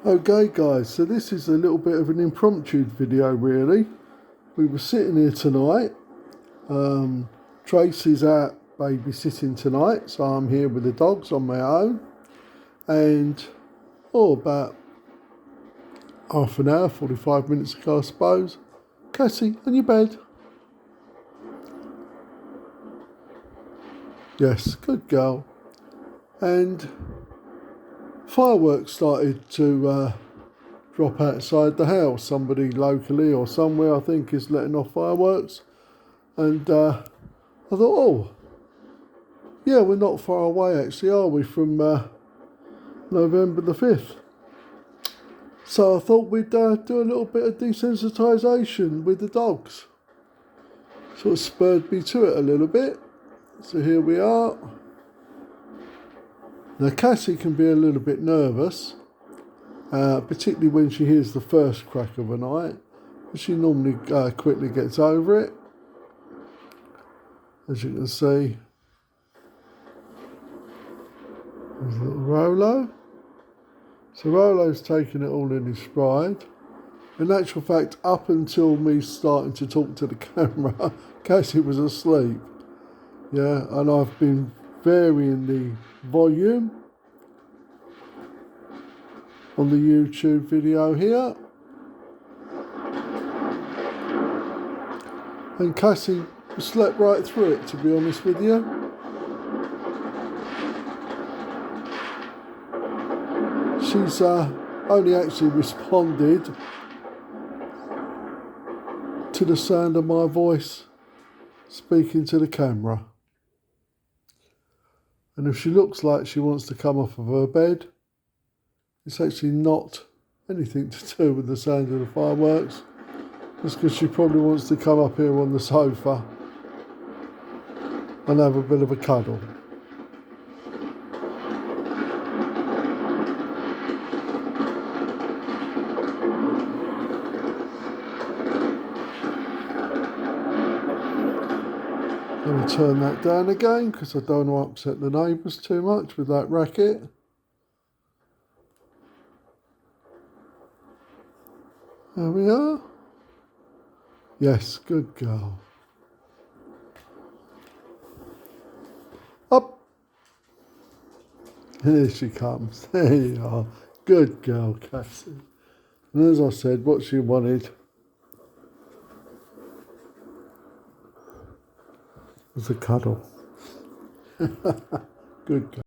Okay guys, so this is a little bit of an impromptu video really. We were sitting here tonight. Tracy's out babysitting tonight, so I'm here with the dogs on my own. And about half an hour, 45 minutes ago I suppose, Cassie, on your bed. Yes, good girl. And fireworks started to drop outside the house. Somebody locally or somewhere, I think, is letting off fireworks. And I thought, oh, yeah, we're not far away actually, are we, from November the 5th. So I thought we'd do a little bit of desensitisation with the dogs. Sort of spurred me to it a little bit. So here we are. Now Cassie can be a little bit nervous, particularly when she hears the first crack of a night. She normally quickly gets over it. As you can see, there's little Rolo. So Rolo's taking it all in his stride. In actual fact, up until me starting to talk to the camera, Cassie was asleep. Yeah, and I've been varying the volume on the YouTube video here. And Cassie slept right through it, to be honest with you. She's only actually responded to the sound of my voice speaking to the camera. And if she looks like she wants to come off of her bed, it's actually not anything to do with the sound of the fireworks. It's because she probably wants to come up here on the sofa and have a bit of a cuddle. I'm going to turn that down again because I don't want to upset the neighbours too much with that racket. There we are. Yes, good girl. Up. Here she comes. There you are. Good girl, Cassie. And as I said, what she wanted was a cuddle. Good girl.